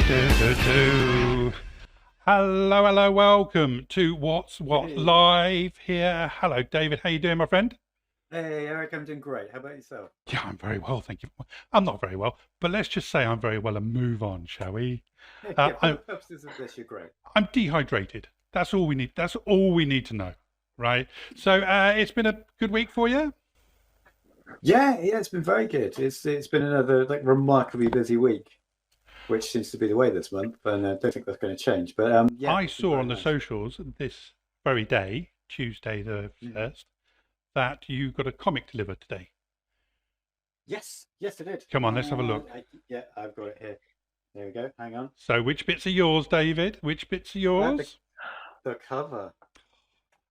Hello, hello, welcome to What's What Hey, Live here. Hello, David. How you doing, my friend? hey, Eric, I'm doing great. How about yourself? Yeah, I'm very well, thank you. I'm not very well, but let's just say I'm very well and move on, shall we? Uh, Yeah, for the I'm, purposes of this, you're great. I'm dehydrated. That's all we need. That's all we need to know, right? So it's been a good week for you. Yeah, it's been very good. It's been another like remarkably busy week, which seems to be the way this month, and I don't think that's going to change. But yeah, I it's been saw very on the nice. socials this very day, Tuesday the Mhm. 1st, that you got a comic delivered today. Yes, I did. Come on, let's have a look. Yeah, I've got it here. There we go. Hang on. So, which bits are yours, David? Which bits are Uh, the yours? the cover,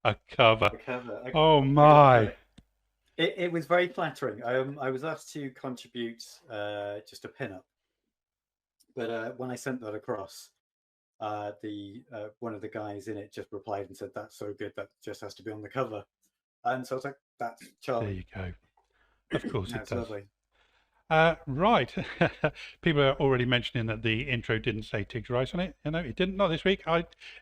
A cover. the cover. Oh I got my. it was very flattering. I was asked to contribute just a pin-up, but when I sent that across. The one of the guys in it just replied and said, "That's so good that just has to be on the cover." And so I was like, "That's There charming. you go. Of course it That's does. lovely." Right. People are already mentioning that the intro didn't say Tiggs Rice on it. You know, it didn't. Not this week.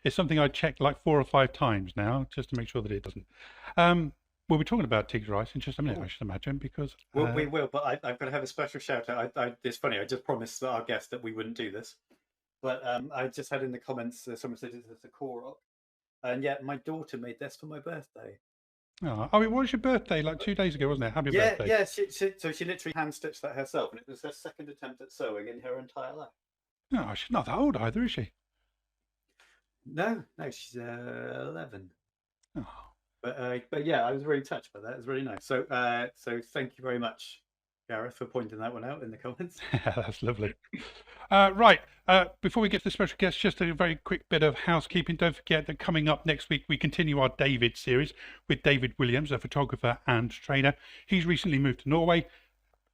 It's something I checked like 4 or 5 times now just to make sure that it doesn't. We'll be talking about Tiggs Rice in just a minute, I Oh, should imagine, because well, we will, but I've got to have a special shout out. It's funny. I just promised our guest that we wouldn't do this, but I just had in the comments someone said it's a core rock, and yet my daughter made this for my birthday. oh, it was your birthday like 2 days ago, wasn't it? Happy Yeah, birthday. yeah. So she literally hand stitched that herself, and it was her second attempt at sewing in her entire life. No, she's not that old either, is she? No, she's 11. Oh, But yeah, I was really touched by that. It was really nice. So thank you very much, Gareth, for pointing that one out in the comments. that's lovely. Right. Before we get to the special guest, just a very quick bit of housekeeping. Don't forget that coming up next week, we continue our David series with David Williams, a photographer and trainer. He's recently moved to Norway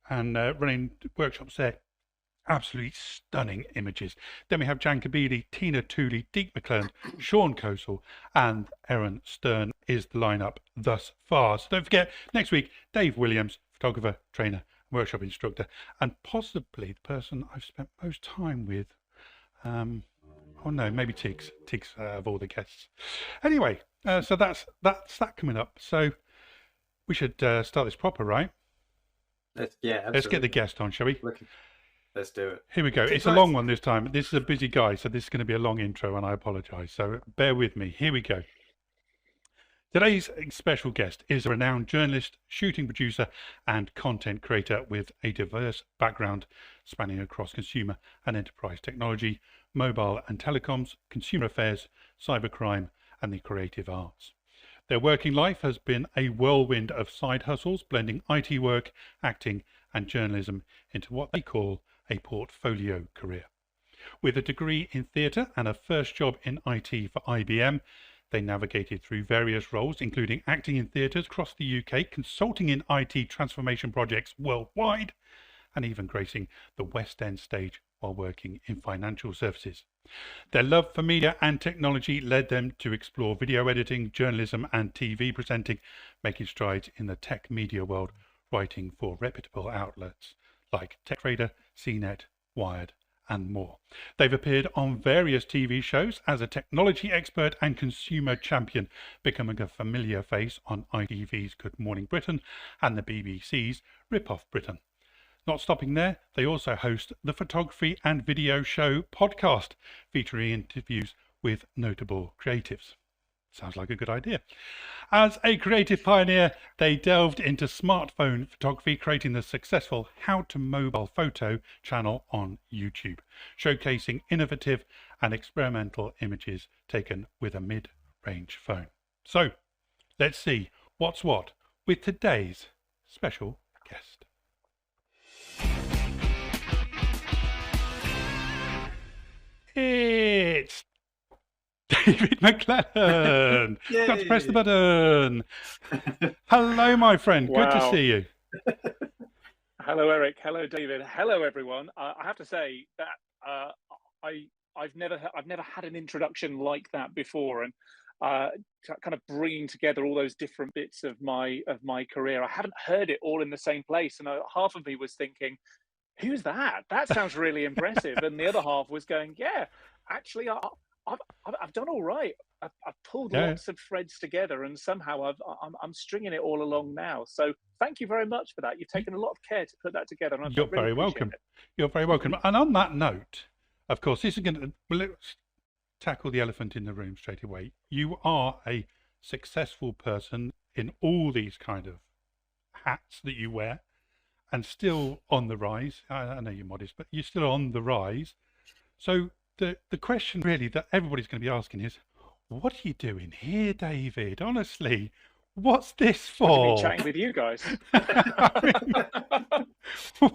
and running workshops there. Absolutely stunning images. Then we have Jan Kabili, Tina Tooley, David McClelland, Sean Kosel, and Aaron Stern is the lineup thus far. So don't forget, next week, Dave Williams, photographer, trainer, workshop instructor, and possibly the person I've spent most time with. Oh no, maybe Tiggs. Tiggs of all the guests. Anyway, so that's that coming up. So we should start this proper, right? Yeah, Let's get the absolutely. guest on, shall we? Look, let's do it. Here we go. Tig It's a long Rice. one this time. This is a busy guy, so this is going to be a long intro, and I apologise. So bear with me. Here we go. Today's special guest is a renowned journalist, shooting producer, and content creator with a diverse background spanning across consumer and enterprise technology, mobile and telecoms, consumer affairs, cybercrime, and the creative arts. Their working life has been a whirlwind of side hustles, blending IT work, acting, and journalism into what they call a portfolio career. With a degree in theatre and a first job in IT for IBM, they navigated through various roles, including acting in theatres across the UK, consulting in IT transformation projects worldwide, and even gracing the West End stage while working in financial services. Their love for media and technology led them to explore video editing, journalism, and TV presenting, making strides in the tech media world, writing for reputable outlets like TechRadar, CNET, Wired, and more. They've appeared on various TV shows as a technology expert and consumer champion, becoming a familiar face on ITV's Good Morning Britain and the BBC's Rip Off Britain. Not stopping there, they also host the Photography and Video Show podcast, featuring interviews with notable creatives. Sounds like a good idea. As a creative pioneer, they delved into smartphone photography, creating the successful How to Mobile Photo channel on YouTube, showcasing innovative and experimental images taken with a mid-range phone. So, let's see what's what with today's special guest. It's David McClelland. Got to press the Yay! button. Hello, my friend. Good to Wow. see you. Hello, Eric. Hello, David. Hello, everyone. I have to say that I've never had an introduction like that before, and kind of bringing together all those different bits of my career. I haven't heard it all in the same place, and half of me was thinking, who's that? That sounds really impressive. And the other half was going, yeah, actually, I've done all right. I've pulled lots of threads together, and somehow I'm stringing it all along now. So thank you very much for that. You've taken a lot of care to put that together, and You're really very welcome. it. You're very welcome. And on that note, of course, this is going to, well, let's tackle the elephant in the room straight away. You are a successful person in all these kind of hats that you wear, and still on the rise. I know you're modest, but you're still on the rise. So the question really that everybody's going to be asking is, what are you doing here, David? Honestly, what's this for? I've been chatting with you guys. Well,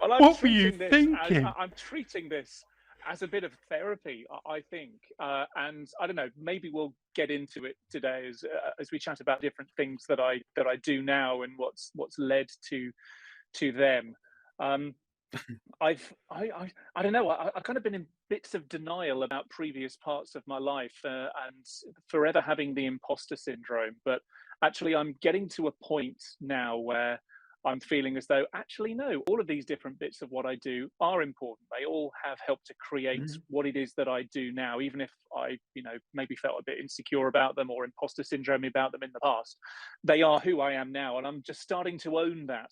what were you thinking? I'm treating this as a bit of therapy, I think, and I don't know. Maybe we'll get into it today as we chat about different things that I do now and what's led to them. I don't know. I've kind of been in bits of denial about previous parts of my life and forever having the imposter syndrome. But actually, I'm getting to a point now where I'm feeling as though, actually, no, all of these different bits of what I do are important. They all have helped to create what it is that I do now, even if I, maybe felt a bit insecure about them or imposter syndrome about them in the past. They are who I am now, and I'm just starting to own that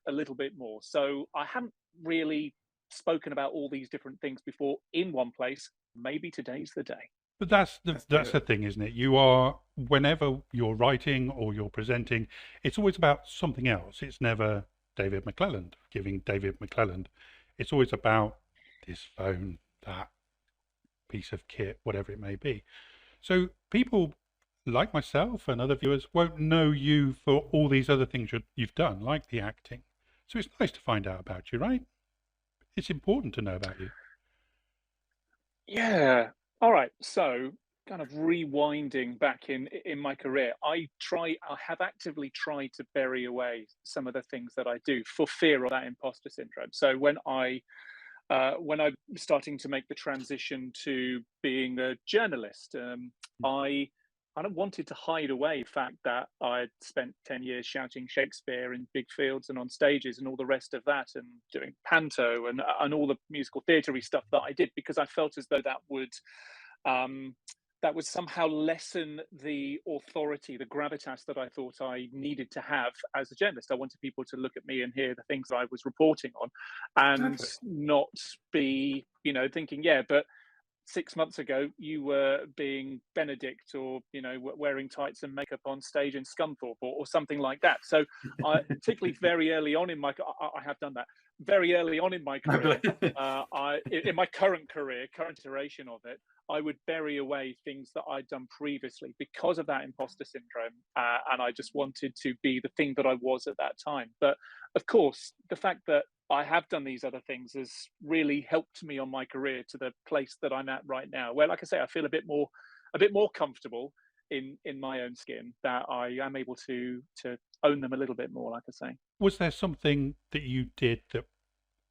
a little bit more. So I haven't really spoken about all these different things before in one place. Maybe today's the day. But that's the thing, isn't it? You are, whenever you're writing or you're presenting, it's always about something else. It's never David McClelland giving David McClelland. It's always about this phone, that piece of kit, whatever it may be. So people like myself and other viewers won't know you for all these other things you've done, like the acting. So it's nice to find out about you, right? It's important to know about you. Yeah. All right. So kind of rewinding back in my career, I have actively tried to bury away some of the things that I do for fear of that imposter syndrome. So when I'm starting to make the transition to being a journalist, I kind of wanted to hide away the fact that I'd spent 10 years shouting Shakespeare in big fields and on stages and all the rest of that, and doing panto and all the musical theatre-y stuff that I did, because I felt as though that would somehow lessen the authority, the gravitas that I thought I needed to have as a journalist. I wanted people to look at me and hear the things I was reporting on, and not be, thinking, yeah, but 6 months ago you were being Benedict, or wearing tights and makeup on stage in Scunthorpe, or something like that. So particularly very early on in my I have done that very early on in my career. In my current iteration of it, I would bury away things that I'd done previously because of that imposter syndrome, and I just wanted to be the thing that I was at that time. But of course, the fact that I have done these other things has really helped me on my career to the place that I'm at right now, where, like I say, I feel a bit more comfortable in my own skin, that I am able to own them a little bit more, like I say. Was there something that you did that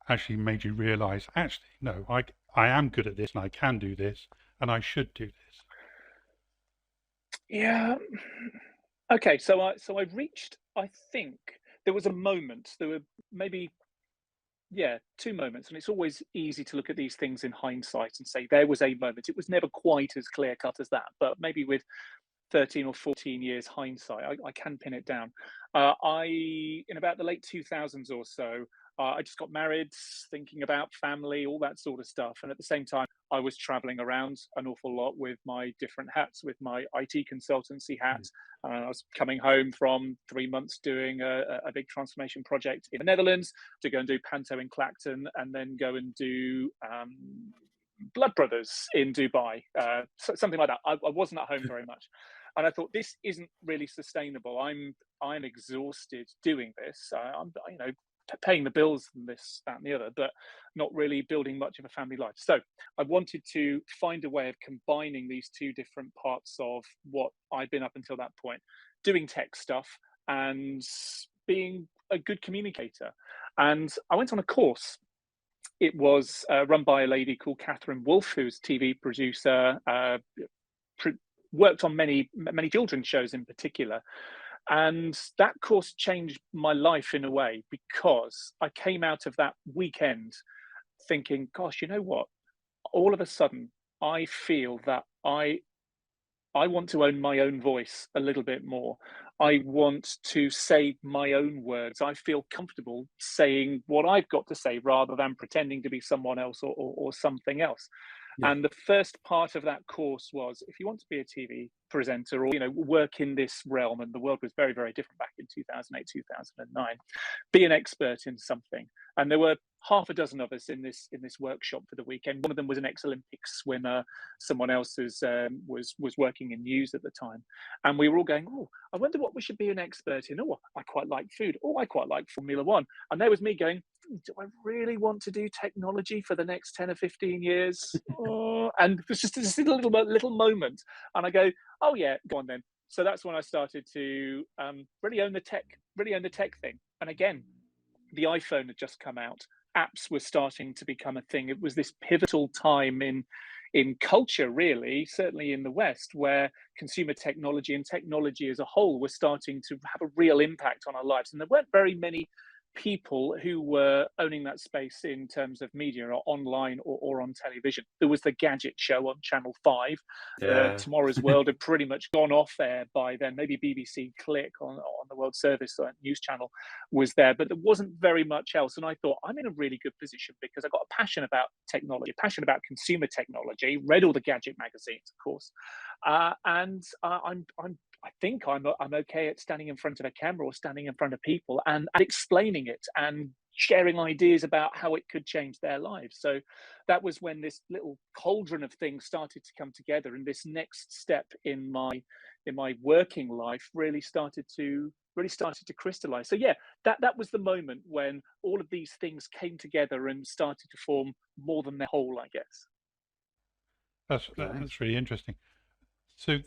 actually made you realize, actually, no, I am good at this and I can do this and I should do this? Yeah. Okay. So I reached, I think there was a moment, there were maybe, two moments. And it's always easy to look at these things in hindsight and say, there was a moment. It was never quite as clear cut as that, but maybe with 13 or 14 years hindsight, I can pin it down. In about the late 2000s or so, I just got married, thinking about family, all that sort of stuff. And at the same time, I was traveling around an awful lot with my different hats, with my IT consultancy hat. I was coming home from 3 months doing a big transformation project in the Netherlands to go and do panto in Clacton, and then go and do Blood Brothers in Dubai, something like that. I wasn't at home very much. And I thought, this isn't really sustainable. I'm exhausted doing this. I'm paying the bills and this, that, and the other, but not really building much of a family life. So I wanted to find a way of combining these two different parts of what I'd been up until that point, doing tech stuff and being a good communicator. And I went on a course. It was run by a lady called Catherine Wolfe, who's a TV producer, worked on many children's shows in particular. And that course changed my life in a way, because I came out of that weekend thinking, gosh, you know what? All of a sudden, I feel that I want to own my own voice a little bit more. I want to say my own words. I feel comfortable saying what I've got to say rather than pretending to be someone else or something else. Yeah. And the first part of that course was, if you want to be a TV presenter, or work in this realm, and the world was very, very different back in 2008, 2009, be an expert in something. And there were half a dozen of us in this workshop for the weekend. One of them was an ex-Olympic swimmer. Someone else was working in news at the time, and we were all going, "Oh, I wonder what we should be an expert in. Oh, I quite like food. Oh, I quite like Formula One." And there was me going, "Do I really want to do technology for the next 10 or 15 years?" Oh, and it was just a little moment, and I go, "Oh yeah, go on then." So that's when I started to really own the tech thing. And again, the iPhone had just come out. Apps were starting to become a thing. It was this pivotal time in culture, really, certainly in the West, where consumer technology and technology as a whole was starting to have a real impact on our lives. And there weren't very many people who were owning that space in terms of media, or online, or on television. There was the Gadget Show on Channel 5. Yeah. Tomorrow's World had pretty much gone off air by then. Maybe BBC Click on the World Service news channel was there, but there wasn't very much else. And I thought, I'm in a really good position, because I've got a passion about technology, a passion about consumer technology, read all the gadget magazines, of course. And I think I'm okay at standing in front of a camera, or standing in front of people, and explaining it and sharing ideas about how it could change their lives. So that was when this little cauldron of things started to come together, and this next step in my working life really started to crystallize. So yeah, that was the moment when all of these things came together and started to form more than their whole, I guess. That's really interesting. So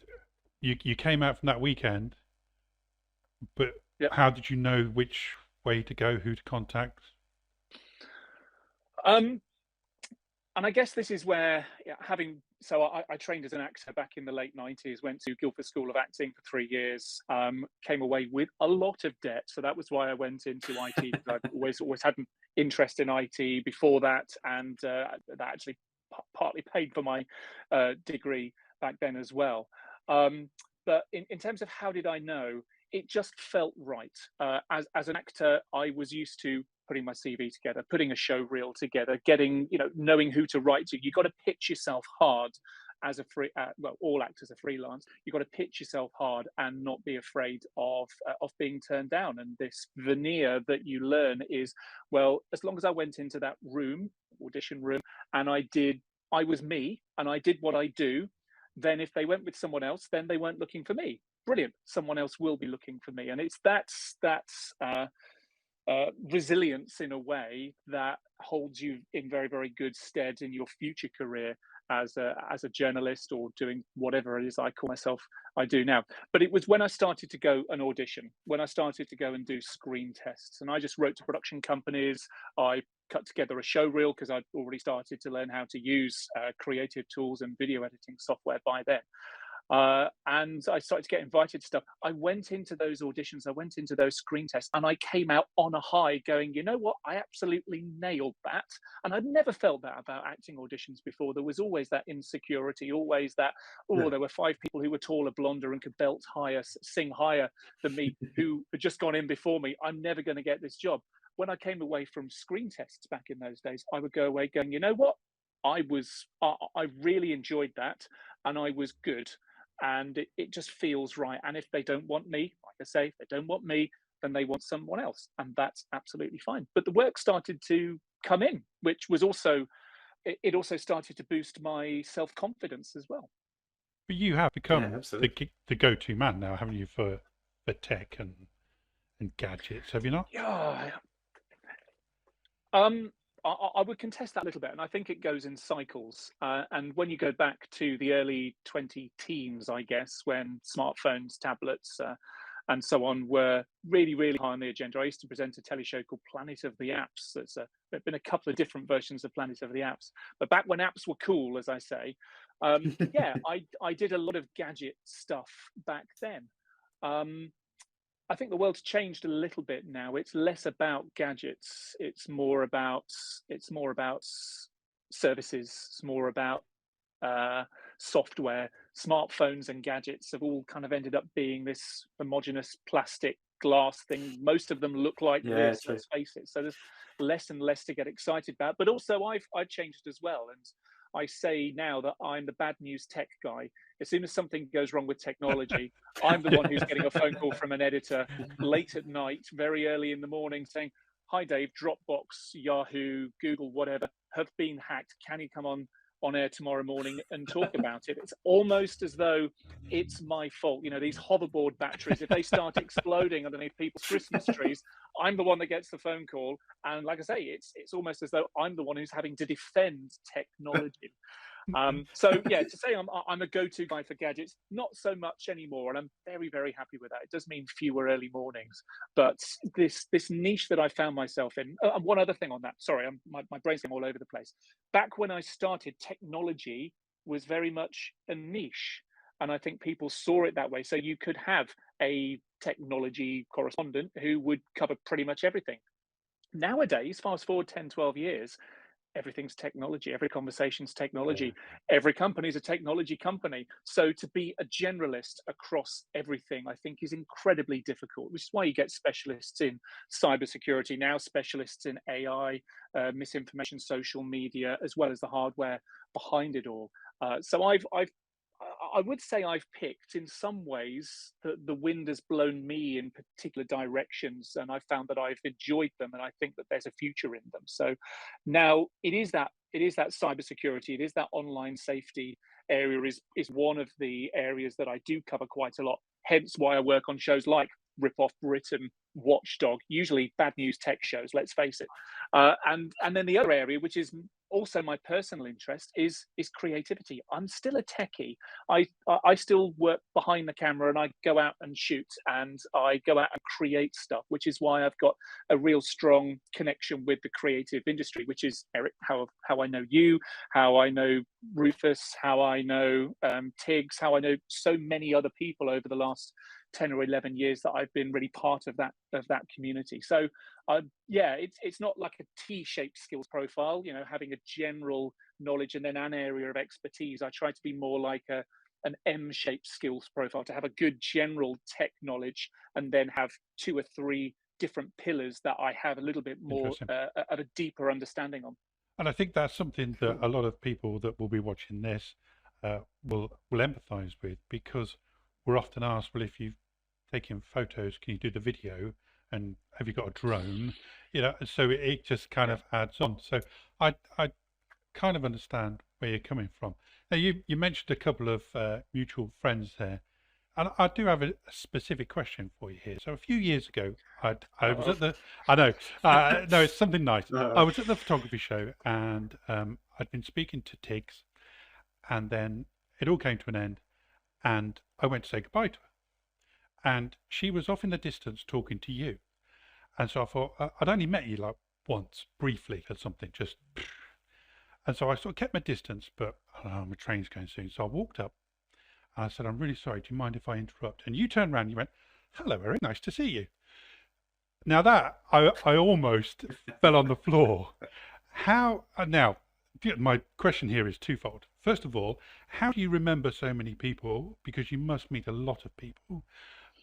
you came out from that weekend, but Yep. how did you know which way to go, who to contact? And I guess this is where, I trained as an actor back in the late 90s, went to Guildford School of Acting for 3 years, came away with a lot of debt. So that was why I went into IT, because I've always had an interest in IT before that. And that actually partly paid for my degree back then as well. But in terms of how did I know, it just felt right. As an actor, I was used to putting my CV together, putting a show reel together, knowing who to write to. You've got to pitch yourself hard as a all actors are freelance. You've got to pitch yourself hard and not be afraid of being turned down. And this veneer that you learn is, well, as long as I went into that audition room, and I was me, and I did what I do, then if they went with someone else, then they weren't looking for me. Brilliant. Someone else will be looking for me. And it's that's resilience in a way that holds you in very, very good stead in your future career as a journalist, or doing whatever it is I call myself I do now. But it was when I started to go and audition, when I started to go and do screen tests, and I just wrote to production companies. I cut together a show reel, because I'd already started to learn how to use creative tools and video editing software by then. And I started to get invited to stuff. I went into those auditions, I went into those screen tests, and I came out on a high going, you know what, I absolutely nailed that. And I'd never felt that about acting auditions before. There was always that insecurity, always that, there were 5 people who were taller, blonder, and could belt higher, sing higher than me, who had just gone in before me. I'm never going to get this job. When I came away from screen tests back in those days, I would go away going, you know what, I really enjoyed that, and I was good. And it just feels right. And if they don't want me, like I say, if they don't want me, then they want someone else, and that's absolutely fine. But the work started to come in, which was also, it also started to boost my self-confidence as well. But you have become absolutely. the go-to man now, haven't you, for tech and gadgets, have you not? Yeah. I would contest that a little bit, and I think it goes in cycles. And when you go back to the early 2010s, I guess, when smartphones, tablets, and so on were really, really high on the agenda. I used to present a telly show called Planet of the Apps. There's been a couple of different versions of Planet of the Apps, but back when apps were cool, as I say, I did a lot of gadget stuff back then. I think the world's changed a little bit now. It's less about gadgets. It's more about services. It's more about software. Smartphones and gadgets have all kind of ended up being this homogeneous plastic glass thing. Most of them look like this, true. let's face it. So there's less and less to get excited about. But also I've changed as well. And I say now that I'm the bad news tech guy. As soon as something goes wrong with technology, I'm the one who's getting a phone call from an editor late at night, very early in the morning, saying, "Hi Dave, Dropbox, Yahoo, Google, whatever, have been hacked. Can you come on air tomorrow morning and talk about it?" It's almost as though it's my fault. You know, these hoverboard batteries, if they start exploding underneath people's Christmas trees, I'm the one that gets the phone call. And like I say, it's almost as though I'm the one who's having to defend technology. So yeah, to say I'm a go-to guy for gadgets, not so much anymore, and I'm very, very happy with that. It does mean fewer early mornings, but this niche that I found myself in. And one other thing on that, sorry, my brain's going all over the place. Back when I started, technology was very much a niche, and I think people saw it that way. So you could have a technology correspondent who would cover pretty much everything. Nowadays, fast forward 10, 12 years, everything's technology, every conversation's technology, every company's a technology company. So to be a generalist across everything, I think, is incredibly difficult, which is why you get specialists in cybersecurity now, specialists in AI, misinformation, social media, as well as the hardware behind it all. So I would say I've picked, in some ways, the wind has blown me in particular directions, and I found that I've enjoyed them, and I think that there's a future in them. So now it is that cybersecurity, it is that online safety area is one of the areas that I do cover quite a lot. Hence why I work on shows like Rip Off Britain, Watchdog, usually bad news tech shows, let's face it. And then the other area, which is also my personal interest, is creativity. I'm still a techie. I still work behind the camera, and I go out and shoot, and I go out and create stuff, which is why I've got a real strong connection with the creative industry, which is, Eric, how I know you, how I know Rufus, how I know Tiggs, how I know so many other people over the last 10 or 11 years that I've been really part of that community. So yeah, it's not like a T-shaped skills profile, you know, having a general knowledge and then an area of expertise. I try to be more like an M-shaped skills profile, to have a good general tech knowledge and then have 2 or 3 different pillars that I have a little bit more of a deeper understanding on. And I think that's something that a lot of people that will be watching this will empathise with, because we're often asked, well, if you've taken photos, can you do the video? And have you got a drone? You know, so it just kind of adds on. So I kind of understand where you're coming from. Now, you mentioned a couple of mutual friends there, and I do have a specific question for you here. So a few years ago, I was at the, I know, no, it's something nice. I was at the photography show, and I'd been speaking to Tiggs, and then it all came to an end, and I went to say goodbye to her. And she was off in the distance talking to you. And so I thought, I'd only met you like once, briefly or something, just. And so I sort of kept my distance, but my train's going soon. So I walked up and I said, "I'm really sorry, do you mind if I interrupt?" And you turned around and you went, "Hello, Eric, nice to see you." Now that, I almost fell on the floor. How, now, my question here is twofold. First of all, how do you remember so many people? Because you must meet a lot of people.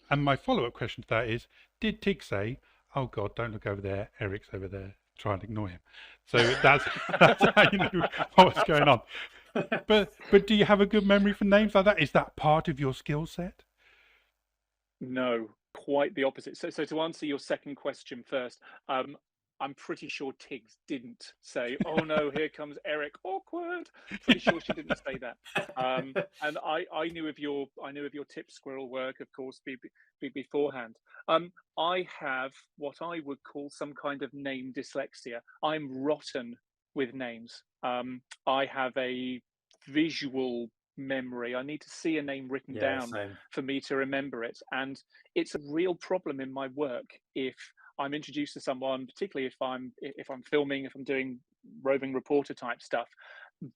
And my follow-up question to that is, did Tig say, "Oh God, don't look over there, Eric's over there, try and ignore him"? So that's how you know what's going on. But do you have a good memory for names like that? Is that part of your skill set? No, quite the opposite. So to answer your second question first, I'm pretty sure Tiggs didn't say, "Oh no, here comes Eric, awkward." Pretty sure she didn't say that. And I knew of your tip squirrel work, of course, beforehand. I have what I would call some kind of name dyslexia. I'm rotten with names. I have a visual memory. I need to see a name written down for me to remember it, and it's a real problem in my work if I'm introduced to someone, particularly if I'm filming, if I'm doing roving reporter type stuff,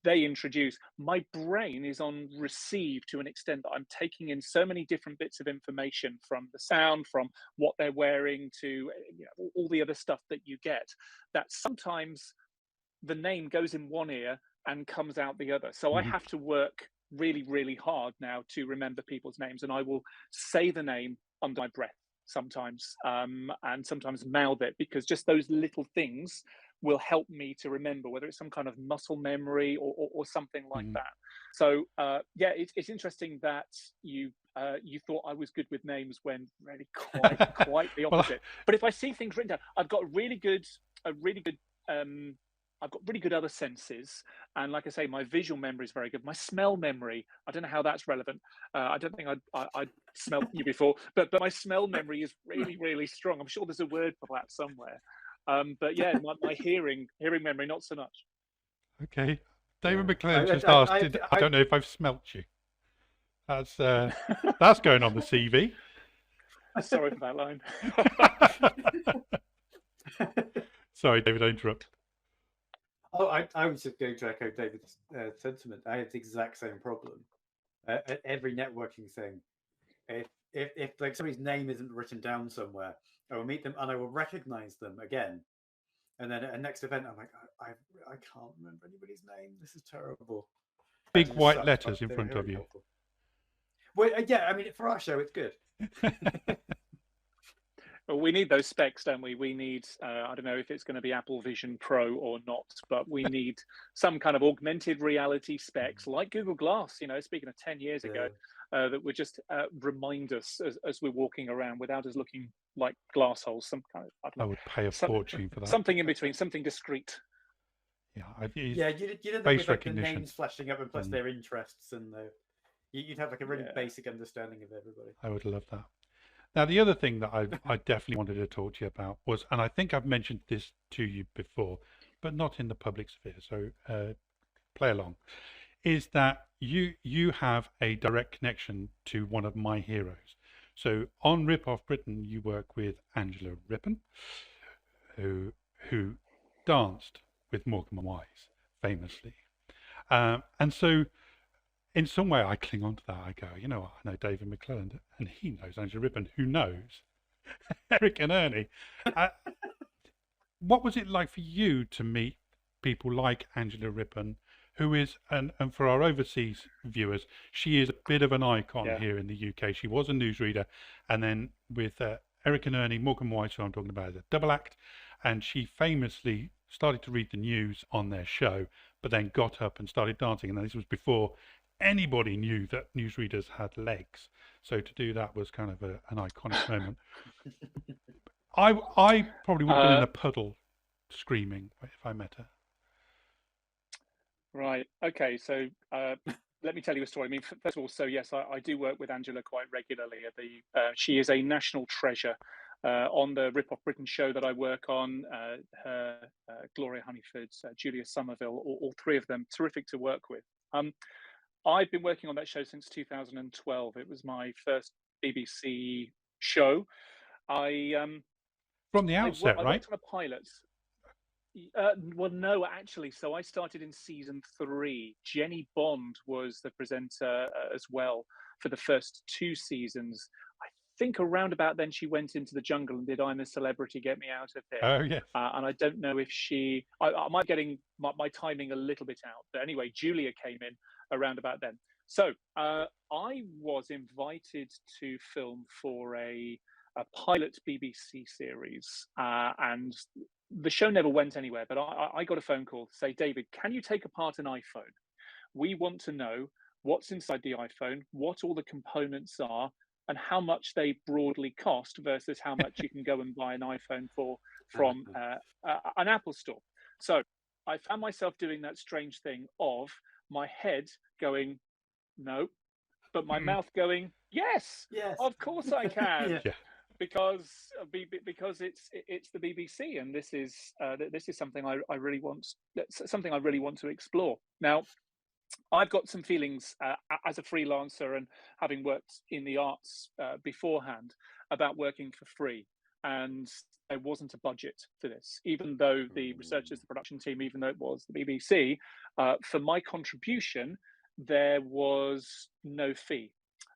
they introduce, my brain is on receive to an extent that I'm taking in so many different bits of information, from the sound, from what they're wearing, to all the other stuff that you get, that sometimes the name goes in one ear and comes out the other. So I have to work really, really hard now to remember people's names, and I will say the name under my breath sometimes, and sometimes mouth it, because just those little things will help me to remember, whether it's some kind of muscle memory or something like that. So yeah, it's interesting that you thought I was good with names, when really quite the opposite. But if I see things written down, I've got really good I've got really good other senses, and like I say, my visual memory is very good. My smell memory, I don't know how that's relevant. I don't think I'd smelled you before, but my smell memory is really, really strong. I'm sure there's a word for that somewhere. But yeah, my hearing memory, not so much. Okay, David McClelland just asked, I don't know if I've smelt you. That's going on the CV. Sorry for that line. Sorry, David, I interrupt. Oh, I was just going to echo David's sentiment. I had the exact same problem at every networking thing. If like somebody's name isn't written down somewhere, I will meet them and I will recognize them again. And then at a next event, I'm like, I can't remember anybody's name. This is terrible. Big white letters in front of you. Helpful. Well, yeah, I mean, for our show, it's good. Well, we need those specs, don't we? We need, I don't know if it's going to be Apple Vision Pro or not, but we need some kind of augmented reality specs like Google Glass, speaking of 10 years ago, that would just remind us as we're walking around without us looking like glass holes. Some kind of, I would pay a fortune for that. Something in between, something discreet. Yeah, you know, face with recognition. The names flashing up and plus their interests, and you'd have like a really basic understanding of everybody. I would love that. Now, the other thing that I definitely wanted to talk to you about was, and I think I've mentioned this to you before, but not in the public sphere, so play along, is that you have a direct connection to one of my heroes. So on Rip Off Britain, you work with Angela Rippon, who danced with Morecambe and Wise famously, and so in some way I cling on to that. I go, I know David McClelland, and he knows Angela Rippon, who knows Eric and Ernie. What was it like for you to meet people like Angela Rippon, who is, and for our overseas viewers, she is a bit of an icon here in the UK. She was a newsreader, and then with Eric and Ernie, Morecambe and Wise, who I'm talking about, as a double act, and she famously started to read the news on their show, but then got up and started dancing, and this was before anybody knew that newsreaders had legs. So to do that was kind of an iconic moment. I probably would have been in a puddle screaming if I met her. Right. Okay. So let me tell you a story. I mean, first of all, so yes, I do work with Angela quite regularly. She is a national treasure. On the Rip Off Britain show that I work on, Gloria Honeyford, Julia Somerville, all three of them, terrific to work with. I've been working on that show since 2012. It was my first BBC show. From the outset, right? I worked on a pilot. Well, no, actually. So I started in season 3. Jenny Bond was the presenter as well for the first 2 seasons. I think around about then she went into the jungle and did I'm a Celebrity, Get Me Out of Here. Oh, yes. And I don't know if I might be getting my timing a little bit out. But anyway, Julia came in around about then. So I was invited to film for a pilot BBC series, and the show never went anywhere, but I got a phone call to say, David, can you take apart an iPhone? We want to know what's inside the iPhone, what all the components are, and how much they broadly cost versus how much you can go and buy an iPhone for from an Apple store. So I found myself doing that strange thing of my head going, no, but my mouth going, yes, of course I can. Because it's the BBC, and this is something I really want to explore. Now, I've got some feelings as a freelancer and having worked in the arts beforehand about working for free. and there wasn't a budget for this, even though the researchers, the production team, even though it was the BBC, for my contribution, there was no fee.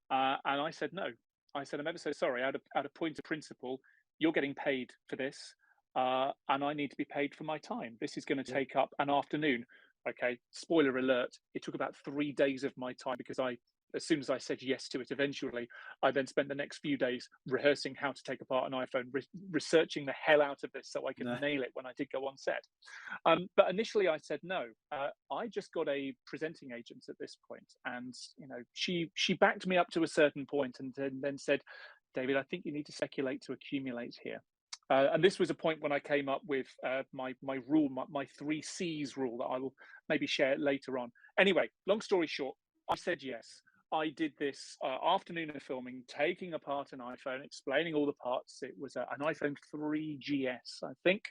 And I said, no. I said, I'm ever so sorry, out of point of principle, you're getting paid for this, and I need to be paid for my time. This is going to take up an afternoon. Okay, spoiler alert, it took about 3 days of my time, because as soon as I said yes to it, eventually, I then spent the next few days rehearsing how to take apart an iPhone, researching the hell out of this so I could nail it when I did go on set. But initially I said no. I just got a presenting agent at this point, and she backed me up to a certain point, and then said, David, I think you need to speculate to accumulate here. And this was a point when I came up with my rule, my 3 C's rule, that I will maybe share later on. Anyway, long story short, I said yes. I did this afternoon of filming, taking apart an iPhone, explaining all the parts. It was an iPhone 3GS, I think.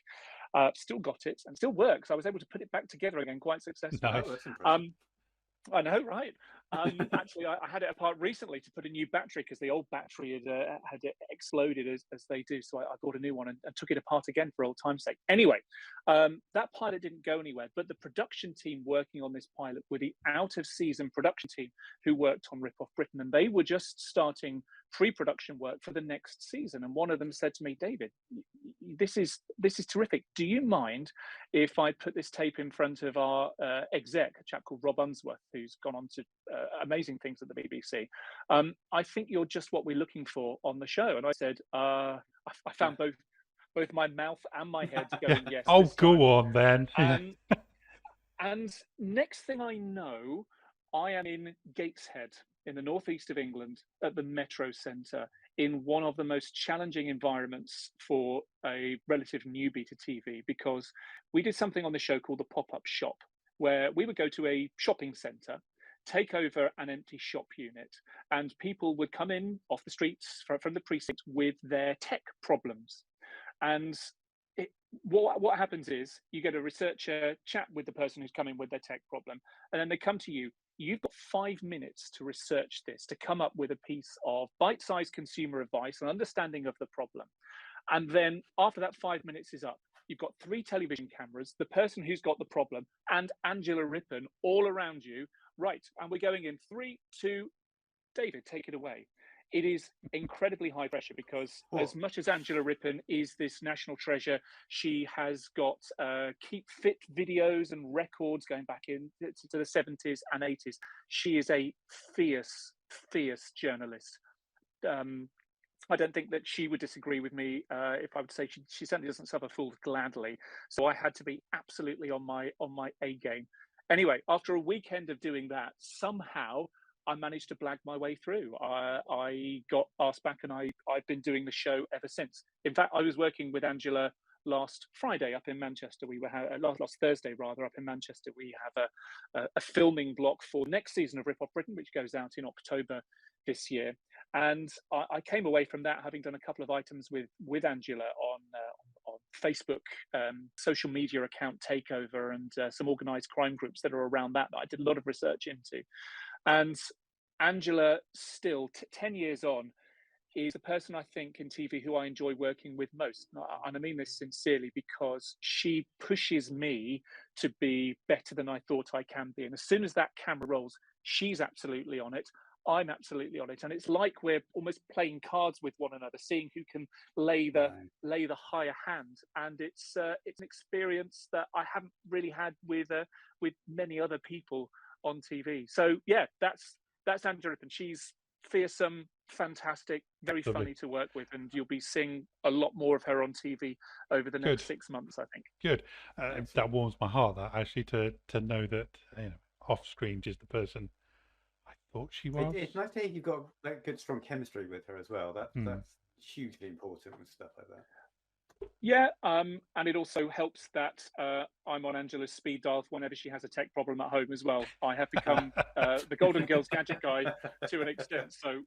Still got it and still works. I was able to put it back together again quite successfully. Nice. Oh, that's impressive. I know, right? Actually, I had it apart recently to put a new battery, because the old battery had exploded as they do. So I bought a new one and took it apart again for old time's sake. Anyway, that pilot didn't go anywhere, but the production team working on this pilot were the out-of-season production team who worked on Rip Off Britain, and they were just starting pre-production work for the next season. And one of them said to me, David, this is terrific. Do you mind if I put this tape in front of our exec, a chap called Rob Unsworth, who's gone on to amazing things at the BBC? I think you're just what we're looking for on the show. And I said, I found both my mouth and my head going yes. Oh, go on then. And next thing I know, I am in Gateshead in the northeast of England at the Metro Centre, in one of the most challenging environments for a relative newbie to TV, because we did something on the show called the pop-up shop, where we would go to a shopping centre, take over an empty shop unit, and people would come in off the streets from the precinct with their tech problems. And what happens is you get a researcher chat with the person who's coming with their tech problem, and then they come to you. You've got 5 minutes to research this, to come up with a piece of bite-sized consumer advice and understanding of the problem. And then after that 5 minutes is up, you've got 3 television cameras, the person who's got the problem, and Angela Rippon all around you. Right, and we're going in 3, 2, David, take it away. It is incredibly high pressure, because as much as Angela Rippon is this national treasure, she has got keep fit videos and records going back in to the 70s and 80s. She is a fierce journalist. I don't think that she would disagree with me if I would say she certainly doesn't suffer fools gladly. So I had to be absolutely on my A game. Anyway, after a weekend of doing that, somehow I managed to blag my way through. I got asked back, and I've been doing the show ever since. In fact, I was working with Angela last Friday up in Manchester. We were last Thursday rather up in Manchester. We have a filming block for next season of Rip Off Britain, which goes out in October this year. And I came away from that having done a couple of items with Angela on Facebook, social media account takeover, and some organised crime groups that are around that I did a lot of research into. And Angela, still 10 years on, is the person I think in TV who I enjoy working with most. And I mean this sincerely, because she pushes me to be better than I thought I can be. And as soon as that camera rolls, she's absolutely on it. I'm absolutely on it. And it's like we're almost playing cards with one another, seeing who can lay the higher hand. And it's an experience that I haven't really had with many other people on TV. So yeah, that's Angela Rippon. She's fearsome, fantastic, very funny to work with, and you'll be seeing a lot more of her on TV over the next 6 months, I think. Good. That warms my heart, that actually, to know that off screen she's the person I thought she was. It's nice to hear you've got good, strong chemistry with her as well. That's hugely important with stuff like that. Yeah, and it also helps that I'm on Angela's speed dial whenever she has a tech problem at home as well. I have become the Golden Girls gadget guy to an extent. So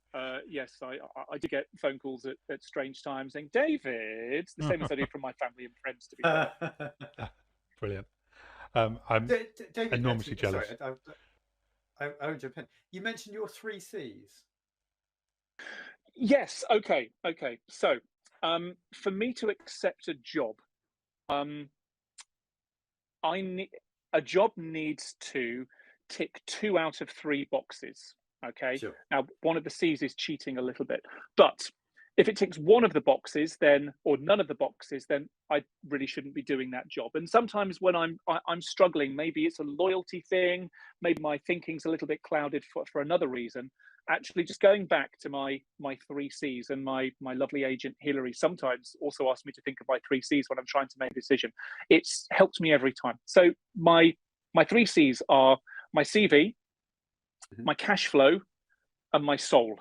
yes, I do get phone calls at strange times saying, David, the same as I do from my family and friends, to be fair. Brilliant. I'm David, enormously jealous. Sorry, I would jump in. You mentioned your 3 C's. Yes. Okay. So For me to accept a job, a job needs to tick 2 out of 3 boxes. Okay. Sure. Now, one of the C's is cheating a little bit, but if it ticks one of the boxes, then or none of the boxes, then I really shouldn't be doing that job. And sometimes when I'm struggling, maybe it's a loyalty thing, maybe my thinking's a little bit clouded for another reason. Actually, just going back to my 3 C's, and my lovely agent Hilary sometimes also asks me to think of my 3 C's when I'm trying to make a decision. It's helped me every time. So my 3 C's are my CV, my cash flow, and my soul.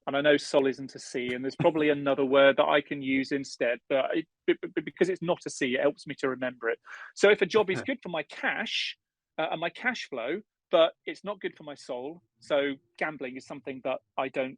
And I know soul isn't a C, and there's probably another word that I can use instead, but because it's not a C, it helps me to remember it. So if a job is good for my cash and my cash flow, but it's not good for my soul, so gambling is something that I don't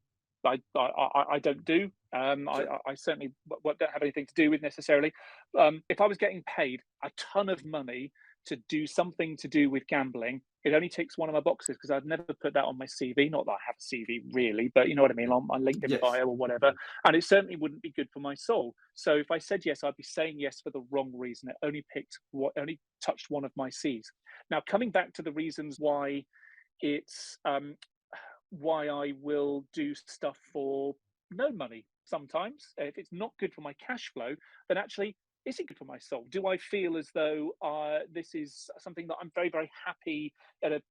do. I certainly don't have anything to do with necessarily. If I was getting paid a ton of money to do something to do with gambling, it only ticks one of my boxes, because I'd never put that on my CV. Not that I have a CV really, but you know what I mean, on my LinkedIn bio or whatever. And it certainly wouldn't be good for my soul. So if I said yes, I'd be saying yes for the wrong reason. It only touched one of my C's. Now, coming back to the reasons why it's why I will do stuff for no money sometimes. If it's not good for my cash flow, then actually, is it good for my soul? Do I feel as though this is something that I'm very, very happy at a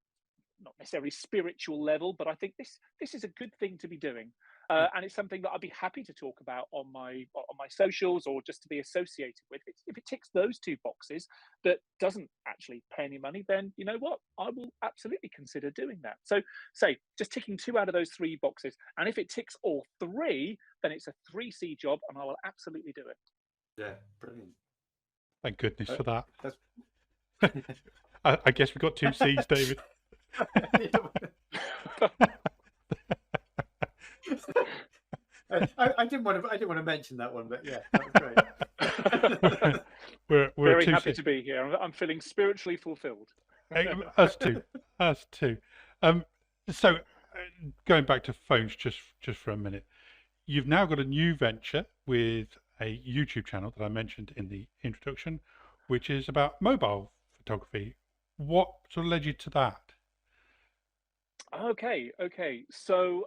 not necessarily spiritual level, but I think this is a good thing to be doing, and it's something that I'd be happy to talk about on my socials, or just to be associated with. If it ticks those 2 boxes, but doesn't actually pay any money, then you know what, I will absolutely consider doing that. So say just ticking 2 out of those 3 boxes, and if it ticks all 3, then it's a 3C job, and I will absolutely do it. Yeah, brilliant. Thank goodness for that. That's... I guess we've got 2 C's, David. I didn't want to mention that one, but yeah, that was great. we're very happy to be here. I'm feeling spiritually fulfilled. Us too. So going back to phones just for a minute, you've now got a new venture with a YouTube channel that I mentioned in the introduction, which is about mobile photography. What sort of led you to that? Okay. So,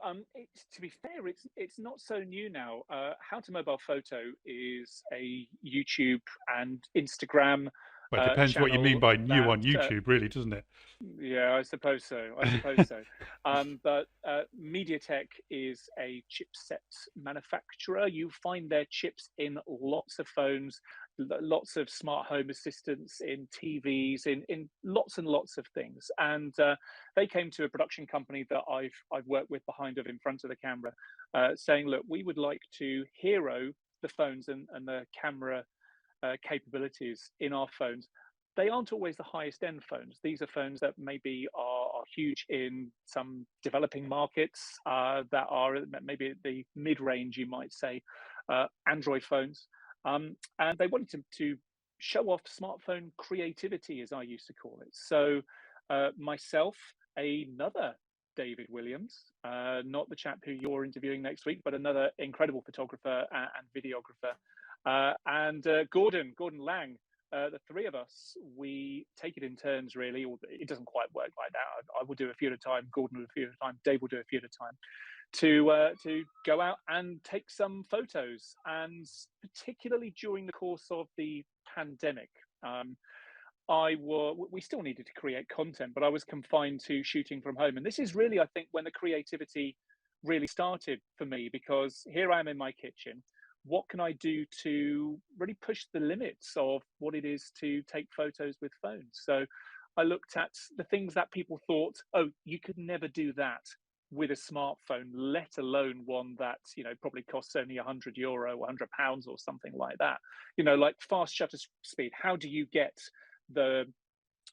to be fair, it's not so new now. How to Mobile Photo is a YouTube and Instagram Well, it depends what you mean by new on that, YouTube, really, doesn't it? yeah, I suppose so. But MediaTek is a chipset manufacturer. You find their chips in lots of phones, lots of smart home assistants, in TVs, in lots and lots of things. And they came to a production company that I've worked with behind of in front of the camera, saying, look, we would like to hero the phones and the camera capabilities in our phones. They aren't always the highest end phones. These are phones that maybe are huge in some developing markets, that are maybe at the mid range, you might say, Android phones. And they wanted to show off smartphone creativity, as I used to call it. So myself, another David Williams, not the chap who you're interviewing next week, but another incredible photographer and videographer, and Gordon Lang. The 3 of us, we take it in turns, really. Or it doesn't quite work like that. I will do a few at a time. Gordon will do a few at a time. Dave will do a few at a time. To go out and take some photos, and particularly during the course of the pandemic, we still needed to create content, but I was confined to shooting from home. And this is really, I think, when the creativity really started for me, because here I am in my kitchen. What can I do to really push the limits of what it is to take photos with phones? So I looked at the things that people thought, oh, you could never do that with a smartphone, let alone one that, probably costs only €100 or £100 or something like that. Like fast shutter speed. How do you get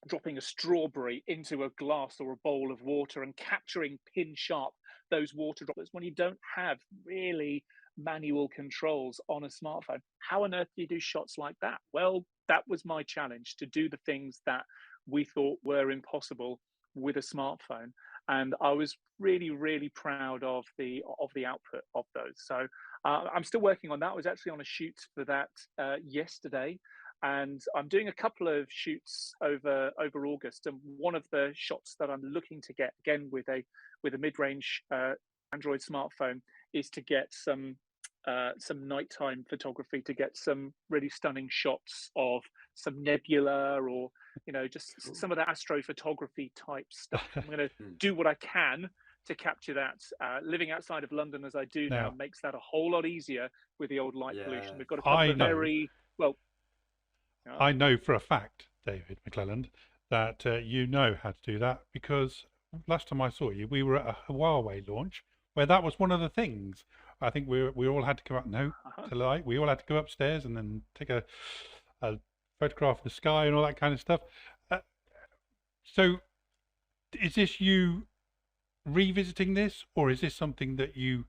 dropping a strawberry into a glass or a bowl of water and capturing pin sharp those water droplets when you don't have really manual controls on a smartphone? How on earth do you do shots like that? Well, that was my challenge, to do the things that we thought were impossible with a smartphone. And I was really, really proud of the output of those. So I'm still working on that. I was actually on a shoot for that yesterday, and I'm doing a couple of shoots over August. And one of the shots that I'm looking to get again with a mid-range Android smartphone is to get some nighttime photography, to get some really stunning shots of some nebula, or just some of that astrophotography type stuff. I'm going to do what I can to capture that. Living outside of London as I do now makes that a whole lot easier with the old light pollution. We've got a couple of very well. I know for a fact, David McClelland, that you know how to do that, because last time I saw you, we were at a Huawei launch where that was one of the things. I think we all had to go up to light. We all had to go upstairs and then take a photograph of the sky and all that kind of stuff. So, is this you revisiting this, or is this something that you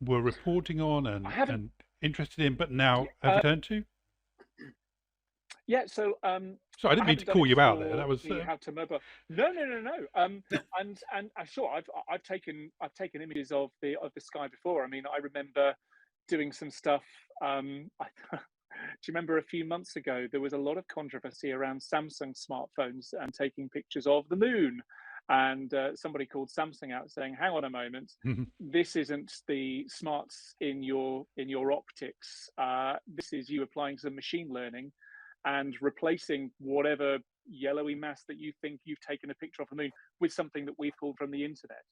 were reporting on and interested in, but now have returned to? Yeah, so I didn't mean to call you out there. That was how to mobile. No. And sure, I've taken images of the sky before. I mean, I remember doing some stuff. Do you remember a few months ago there was a lot of controversy around Samsung smartphones and taking pictures of the moon? And somebody called Samsung out saying, "Hang on a moment, this isn't the smarts in your optics. This is you applying some machine learning and replacing whatever yellowy mass that you think you've taken a picture of the moon with something that we've pulled from the internet."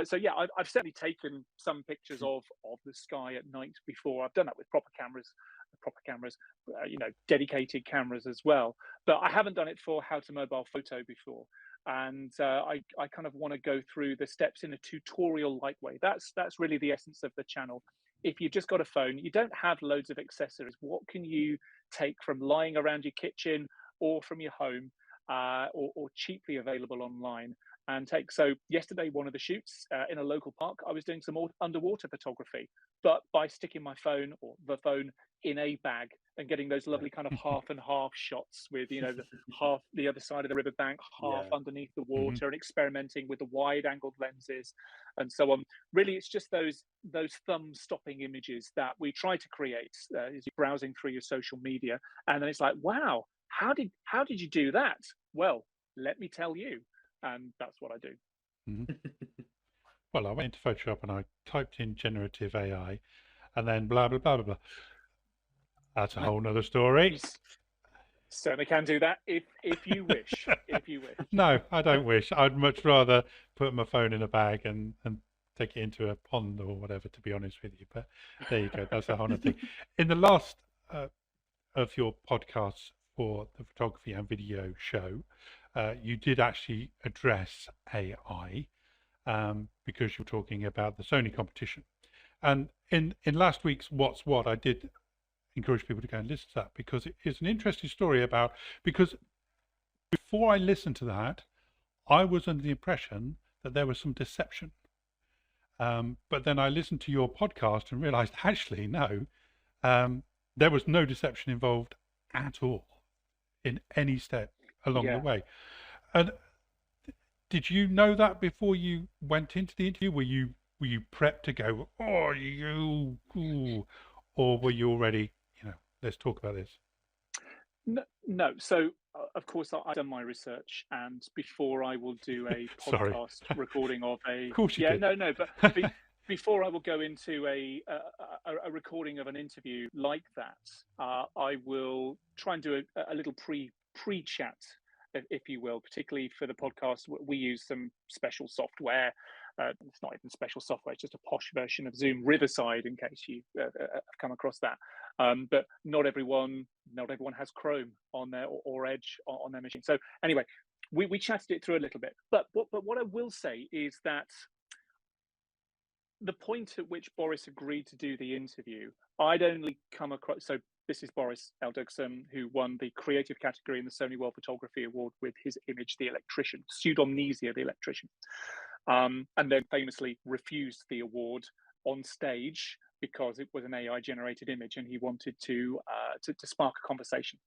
So yeah, I've certainly taken some pictures of the sky at night before. I've done that with proper cameras, dedicated cameras as well. But I haven't done it for how to mobile photo before. And I kind of want to go through the steps in a tutorial-like way. That's really the essence of the channel. If you've just got a phone, you don't have loads of accessories. What can you take from lying around your kitchen or from your home, or cheaply available online, and take? So yesterday, one of the shoots in a local park, I was doing some underwater photography, but by sticking my phone or the phone in a bag and getting those lovely kind of half and half shots with half the other side of the riverbank, half underneath the water, and experimenting with the wide angled lenses and so on. Really, it's just those thumb stopping images that we try to create as you're browsing through your social media, and then it's like, wow, how did you do that? Well, let me tell you. And that's what I do. Well, I went into Photoshop and I typed in generative AI, and then blah blah blah blah blah. That's a whole nother story. You certainly can do that if you wish. If you wish. No, I don't wish. I'd much rather put my phone in a bag and take it into a pond or whatever, to be honest with you. But there you go. That's a whole other thing. In the last of your podcasts for the photography and video show, you did actually address AI because you were talking about the Sony competition. And in last week's What's What, I did encourage people to go and listen to that, because it is an interesting story because before I listened to that, I was under the impression that there was some deception. But then I listened to your podcast and realized actually, no, there was no deception involved at all in any step along the way. And did you know that before you went into the interview? Were you prepped to go, or were you already, let's talk about this? No. So of course I've done my research, and before I will do a podcast recording of a, of course you did. But before I will go into a recording of an interview like that, I will try and do a little pre-chat, if you will, particularly for the podcast. We use some special software. It's not even special software, it's just a posh version of Zoom, Riverside, in case you have come across that. But not everyone has Chrome on there or Edge on their machine. So anyway, we chatted it through a little bit. But what I will say is that the point at which Boris agreed to do the interview, I'd only come across. So this is Boris Eldugson, who won the creative category in the Sony World Photography Award with his image, The Electrician, Pseudomnesia, The Electrician. And then famously refused the award on stage because it was an AI generated image, and he wanted to spark a conversation.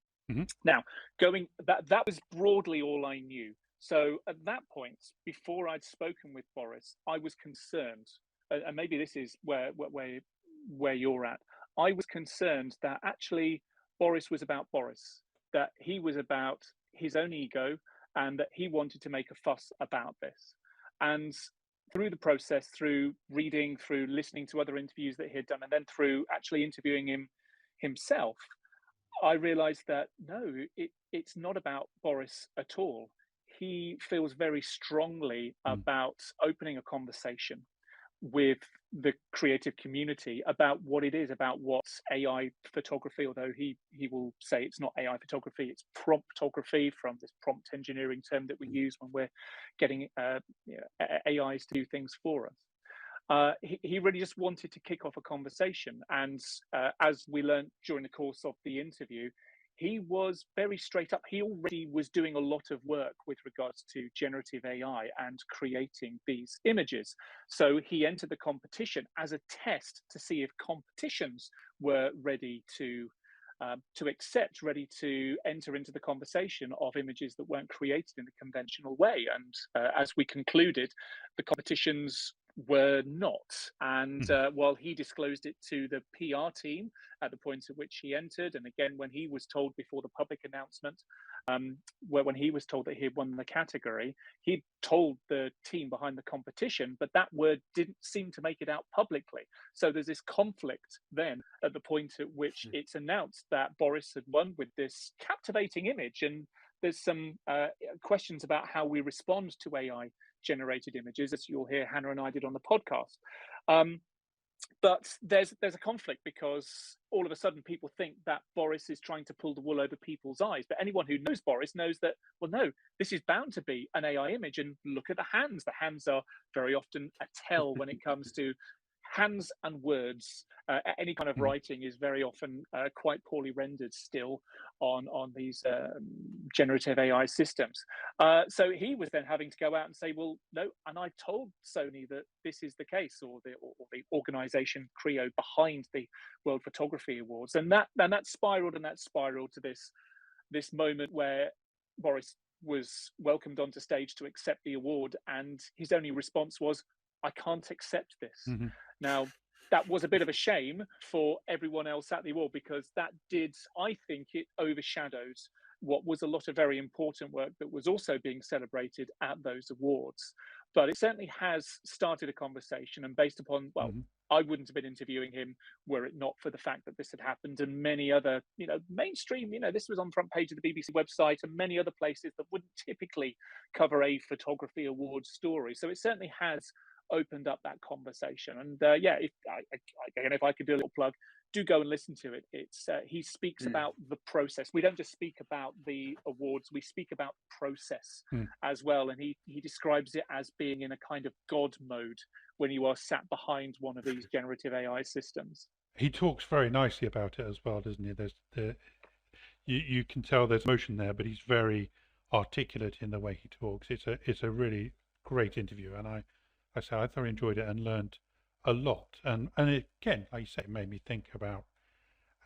Now, that was broadly all I knew. So at that point, before I'd spoken with Boris, I was concerned, and maybe this is where where you're at. I was concerned that actually Boris was about Boris, that he was about his own ego, and that he wanted to make a fuss about this. And through the process, through reading, through listening to other interviews that he had done, and then through actually interviewing him himself, I realized that no, it's not about Boris at all. He feels very strongly about opening a conversation with the creative community about what it is, about what AI photography, although he will say it's not AI photography, it's prompt photography, from this prompt engineering term that we use when we're getting AIs to do things for us. He really just wanted to kick off a conversation. And as we learned during the course of the interview, he was very straight up. He already was doing a lot of work with regards to generative AI and creating these images. So he entered the competition as a test to see if competitions were ready to accept, ready to enter into the conversation of images that weren't created in the conventional way. And as we concluded, the competitions were not. And while he disclosed it to the PR team at the point at which he entered, and again when he was told before the public announcement, when he was told that he had won the category, he told the team behind the competition, but that word didn't seem to make it out publicly. So there's this conflict then at the point at which it's announced that Boris had won with this captivating image. And there's some questions about how we respond to AI generated images, as you'll hear Hannah and I did on the podcast. But there's a conflict, because all of a sudden people think that Boris is trying to pull the wool over people's eyes. But anyone who knows Boris knows that, well, no, this is bound to be an AI image. And look at the hands. The hands are very often a tell when it comes to hands and words. Any kind of writing is very often quite poorly rendered still on these generative AI systems. So he was then having to go out and say, well, no, and I told Sony that this is the case, or the organization Creo behind the World Photography Awards. And that spiraled to this moment where Boris was welcomed onto stage to accept the award, and his only response was, I can't accept this. Now, that was a bit of a shame for everyone else at the award, because that did, I think, it overshadowed what was a lot of very important work that was also being celebrated at those awards. But it certainly has started a conversation, and based upon, well, I wouldn't have been interviewing him were it not for the fact that this had happened, and many other, mainstream, this was on the front page of the BBC website and many other places that wouldn't typically cover a photography awards story. So it certainly has opened up that conversation. And if I could do a little plug, do go and listen to it. It's he speaks about the process. We don't just speak about the awards, we speak about the process as well. And he describes it as being in a kind of God mode when you are sat behind one of these generative AI systems. He talks very nicely about it as well, doesn't he? There's you can tell there's emotion there, but he's very articulate in the way he talks. It's a really great interview, and I thoroughly enjoyed it and learned a lot. And again, like you say, it made me think about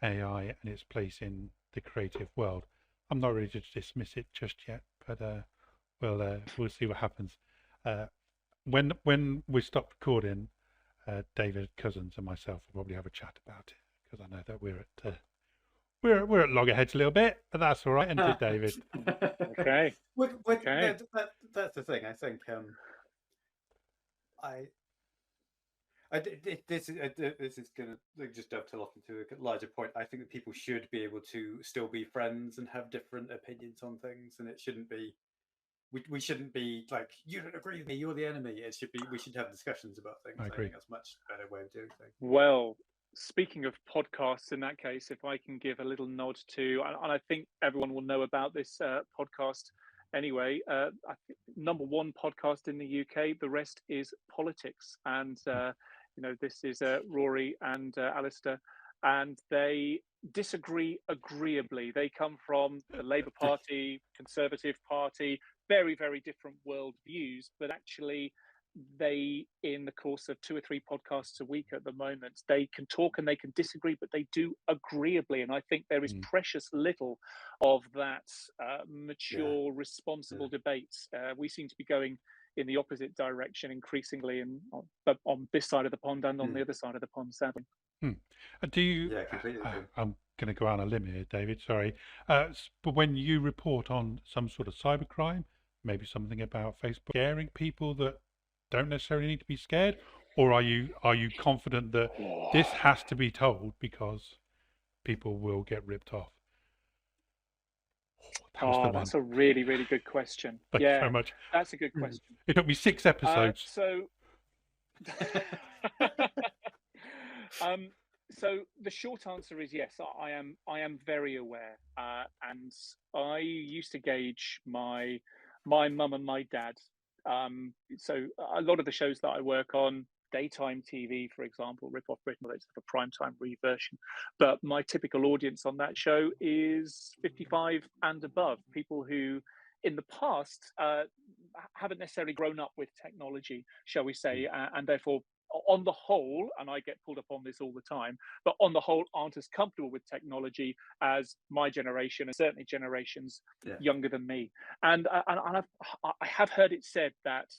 AI and its place in the creative world. I'm not ready to dismiss it just yet, but we'll see what happens. When we stop recording, David Cousins and myself will probably have a chat about it, because I know that we're at loggerheads a little bit, but that's all right. And to David. Okay. Okay. That's the thing. I think this is going to just dovetail off into a larger point. I think that people should be able to still be friends and have different opinions on things, and it shouldn't be. We shouldn't be like, you don't agree with me, you're the enemy. It should be, we should have discussions about things. I agree. think that's a much better way of doing things. Well, speaking of podcasts, in that case, if I can give a little nod to, and I think everyone will know about this podcast anyway, I think #1 podcast in the UK, the rest is politics. And, this is Rory and Alistair, and they disagree agreeably. They come from the Labour Party, Conservative Party, very, very different world views, but actually they, in the course of 2 or 3 podcasts a week at the moment, they can talk and they can disagree, but they do agreeably. And I think there is precious little of that mature, responsible debate. We seem to be going in the opposite direction increasingly, and on this side of the pond and on the other side of the pond, sadly. Do you? Yeah, completely agree. I'm going to go out on a limb here, David. Sorry, but when you report on some sort of cybercrime, maybe something about Facebook scaring people that don't necessarily need to be scared, or are you confident that this has to be told because people will get ripped off? That was the Oh, one. that's a really, really good question. Thank you Yeah, very much. that's a good Mhm. question. It took me 6 episodes. So, um, so the short answer is yes. I am very aware, and I used to gauge my mum and my dad. So a lot of the shows that I work on, daytime TV, for example, Rip Off Britain, although it's a prime time reversion. But my typical audience on that show is 55 and above, people who in the past haven't necessarily grown up with technology, shall we say, and therefore on the whole, and I get pulled up on this all the time, but on the whole aren't as comfortable with technology as my generation and certainly generations Yeah. younger than me. And I have heard it said that,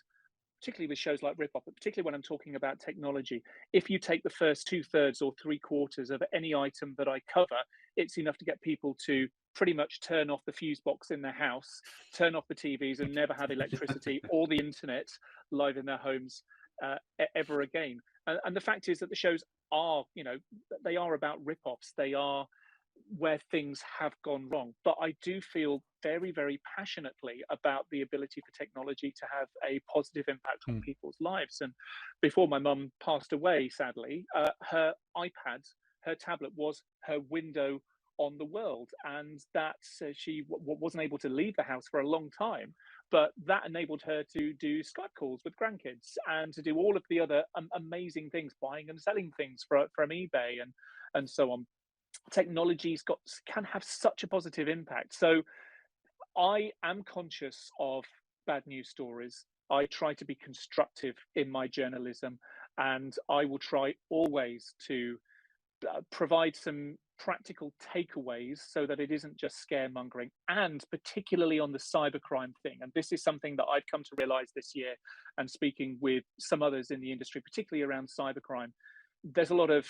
particularly with shows like Rip Off, but particularly when I'm talking about technology, if you take the first 2/3 or 3/4 of any item that I cover, it's enough to get people to pretty much turn off the fuse box in their house, turn off the TVs, and never have electricity or the internet live in their homes ever again. And the fact is that the shows are, they are about rip-offs. They are where things have gone wrong. But I do feel very, very passionately about the ability for technology to have a positive impact on Mm. people's lives. And before my mum passed away, sadly, her iPad, her tablet was her window on the world, and that she wasn't able to leave the house for a long time, but that enabled her to do Skype calls with grandkids and to do all of the other amazing things, buying and selling things from eBay and so on. Technology's got can have such a positive impact. So I am conscious of bad news stories. I try to be constructive in my journalism, and I will try always to provide some practical takeaways so that it isn't just scaremongering, and particularly on the cybercrime thing. And this is something that I've come to realize this year, and speaking with some others in the industry, particularly around cybercrime. There's a lot of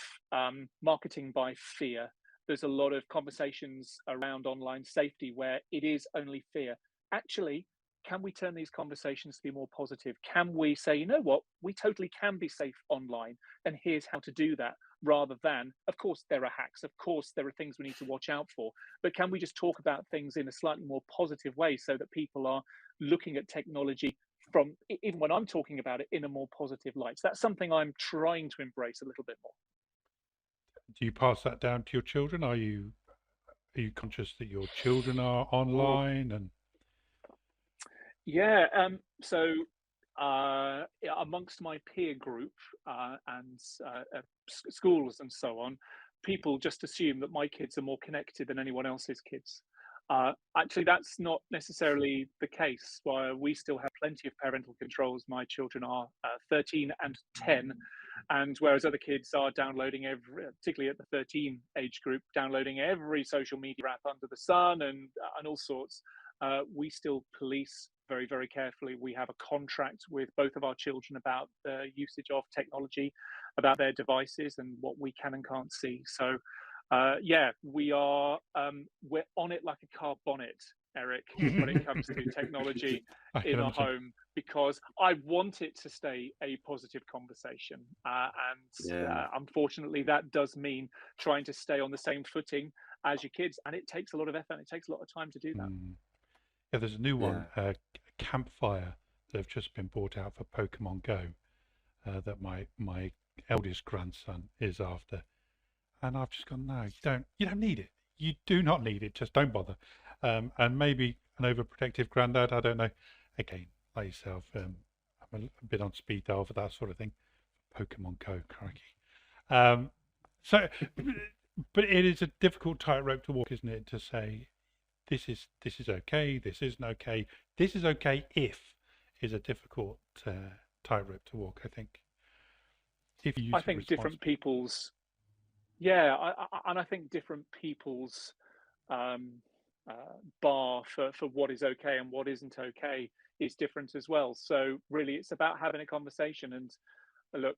marketing by fear. There's a lot of conversations around online safety where it is only fear. Actually, can we turn these conversations to be more positive? Can we say, you know what, we totally can be safe online, and here's how to do that, rather than, of course, there are hacks, of course, there are things we need to watch out for, but can we just talk about things in a slightly more positive way so that people are looking at technology from, even when I'm talking about it, in a more positive light? So that's something I'm trying to embrace a little bit more. Do you pass that down to your children? Are you conscious that your children are Oh, online and yeah. So amongst my peer group and schools and so on, people just assume that my kids are more connected than anyone else's kids. Actually, that's not necessarily the case. We still have plenty of parental controls. My children are 13 and 10, and whereas other kids are downloading particularly at the 13 age group, downloading every social media app under the sun and all sorts, we still police very, very carefully. We have a contract with both of our children about the usage of technology, about their devices, and what we can and can't see. So, yeah, we're on it like a car bonnet, Eric, when it comes to technology I can in our imagine. home, because I want it to stay a positive conversation. And Yeah. unfortunately, that does mean trying to stay on the same footing as your kids, and it takes a lot of effort and it takes a lot of time to do that. Mm. Yeah, there's a new one, Yeah. Campfire, that have just been brought out for Pokemon Go, that my eldest grandson is after, and I've just gone, no, you don't need it. You do not need it. Just don't bother. And maybe an overprotective granddad. I don't know. Again, like yourself, I'm a bit on speed dial for that sort of thing. Pokemon Go, crikey. Um, so, but it is a difficult tightrope to walk, isn't it? To say this is okay, this isn't okay, this is okay if is a difficult tightrope to walk. I think if you I use it think different responsibly. people's Yeah, and I think different people's um, bar for what is okay and what isn't okay is different as well. So really, it's about having a conversation. And look,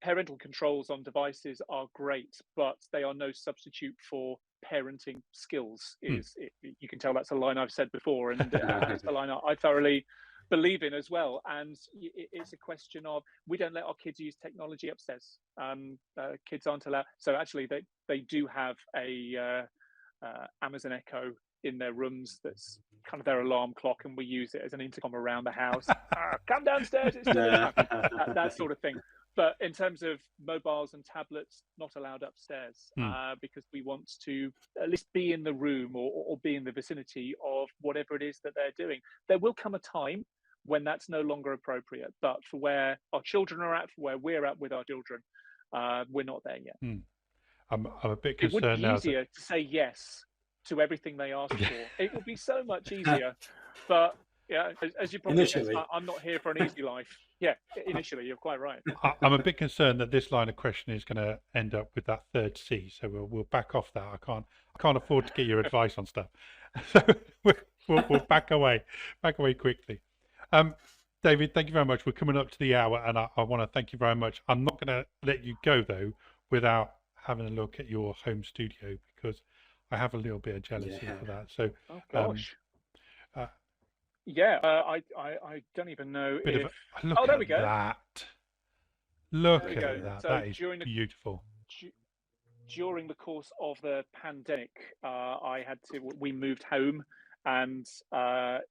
parental controls on devices are great, but they are no substitute for parenting skills. You can tell that's a line I've said before, and it's a line I thoroughly believe in as well. And it's a question of, we don't let our kids use technology upstairs. Kids aren't allowed. So actually, they do have a Amazon Echo in their rooms that's kind of their alarm clock, and we use it as an intercom around the house. Come downstairs, it's dinner time. That sort of thing. But in terms of mobiles and tablets, not allowed upstairs, because we want to at least be in the room or be in the vicinity of whatever it is that they're doing. There will come a time when that's no longer appropriate, but for where our children are at, for where we're at with our children, we're not there yet. I'm a bit It would concerned be now. easier to say yes to everything they ask for. It would be so much easier. But yeah, as you probably guessed, I'm not here for an easy life. Yeah, initially, you're quite right. I'm a bit concerned that this line of questioning is going to end up with that third C. So we'll back off that. I can't afford to get your advice on stuff. So we'll back away quickly. David, thank you very much. We're coming up to the hour, and I want to thank you very much. I'm not going to let you go though without having a look at your home studio, because I have a little bit of jealousy for that. So, oh gosh. I don't even know if. Look there we go. That. Look at that. So that is beautiful. During the course of the pandemic, we moved home, and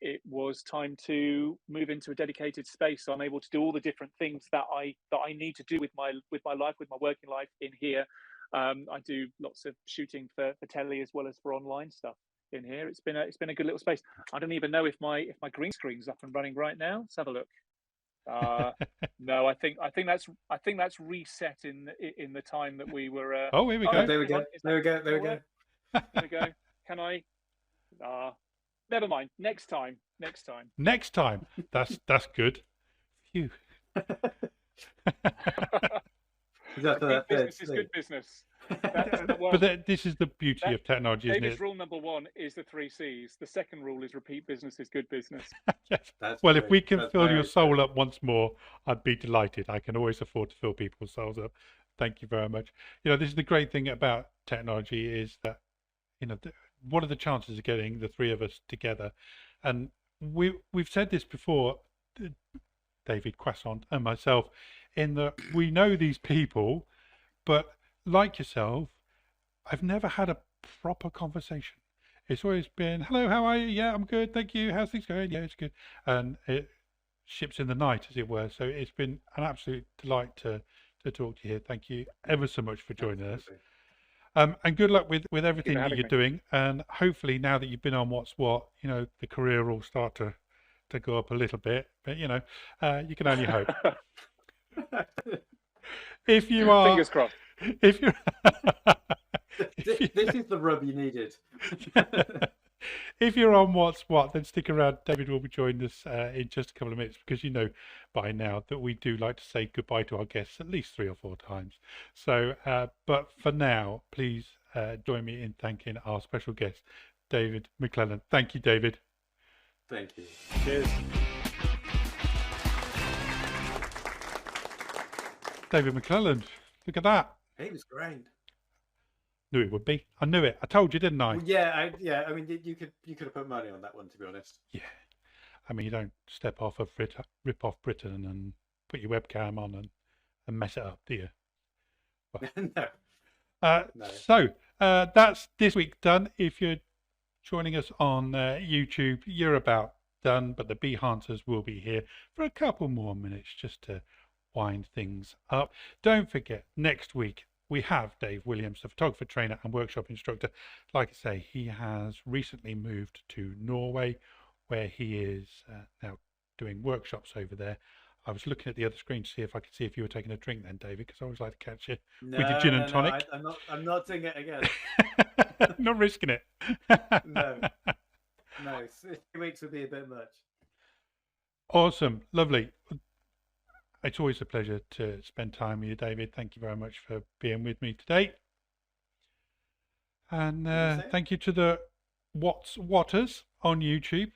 it was time to move into a dedicated space. So I'm able to do all the different things that I need to do with my life, with my working life in here. I do lots of shooting for telly as well as for online stuff in here. It's been a good little space. I don't even know if my green screen's up and running right now. Let's have a look. No, I think that's reset in the time that we were. Oh, here we go. There we go. There we go. There we go. There we go. Can I? Never mind. Next time. Next time. That's good. Phew. Business is good business. But this is the beauty of technology, isn't David's it? rule number 1 is the 3 C's. The second rule is repeat business is good business. Yes. Well, if we can fill your soul up once more, I'd be delighted. I can always afford to fill people's souls up. Thank you very much. This is the great thing about technology, is that, what are the chances of getting the three of us together? And we've said this before, David Croissant and myself, in that we know these people, but like yourself, I've never had a proper conversation. It's always been, hello, how are you? Yeah, I'm good, thank you. How's things going? Yeah, it's good. And it ships in the night, as it were. So it's been an absolute delight to talk to you here. Thank you ever so much for joining us. And good luck with everything that you're doing. And hopefully now that you've been on What's What, the career will start to go up a little bit. But, you can only hope. If you are... Fingers crossed. This is the rub you needed. If you're on What's What, then stick around. David will be joining us in just a couple of minutes, because by now that we do like to say goodbye to our guests at least 3 or 4 times. So, but for now, please join me in thanking our special guest, David McClelland. Thank you, David. Thank you. Cheers. David McClelland. Look at that. It was great. Knew it would be. I knew it. I told you, didn't I? Well, yeah. I mean, you could have put money on that one, to be honest. Yeah. I mean, you don't step off of rip off Britain and put your webcam on and mess it up, do you? Well, no. So that's this week done. If you're joining us on YouTube, you're about done. But the Bee Hunters will be here for a couple more minutes just to wind things up. Don't forget, next week we have Dave Williams, the photographer, trainer and workshop instructor. Like I say, he has recently moved to Norway, where he is now doing workshops over there. I was looking at the other screen to see if I could see if you were taking a drink then, David, because I always like to catch you with your gin and tonic. No, I'm not doing it again. Not risking it. No, 3 weeks would be a bit much. Awesome, lovely. It's always a pleasure to spend time with you, David. Thank you very much for being with me today. And thank you to the Whatters on YouTube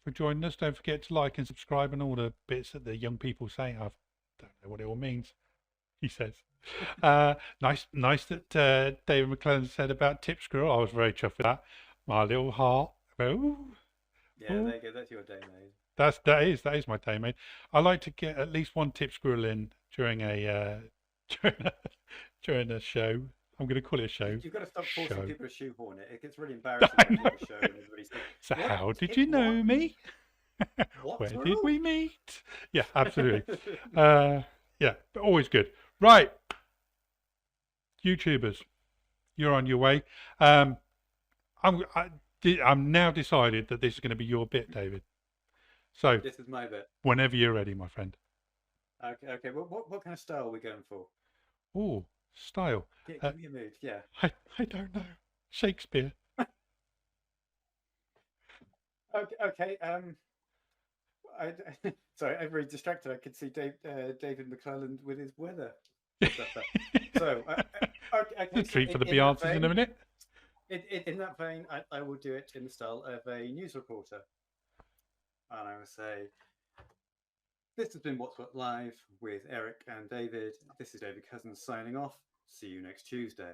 for joining us. Don't forget to like and subscribe and all the bits that the young people say. I don't know what it all means. he says. Nice that David McClelland said about Tip Squirrel. I was very chuffed with that. My little heart. Ooh, Yeah, ooh. there you go. That's your day, mate. That is my day, mate. I like to get at least one Tip Squirrel in during a during a, during a show. I'm going to call it a show. You've got to stop forcing Show. people to shoehorn it. It gets really embarrassing I after know. the show and everybody's like, So "What? how did Tip you know what? me? What Where did squirrel?" we meet? Yeah, absolutely. Yeah, but always good. Right, YouTubers, you're on your way. I'm now decided that this is going to be your bit, David. So This is my bit. whenever you're ready, my friend. Okay. What kind of style are we going for? Oh, style. Give me a mood. Yeah. I don't know. Shakespeare. Okay. I sorry, I'm very distracted. I could see David McClelland with his weather stuff there. So, okay, so Treat for the in that answers in a vein, minute. in that vein, I will do it in the style of a news reporter, and I will say, "This has been What's What Live with Eric and David. This is David Cousins signing off. See you next Tuesday."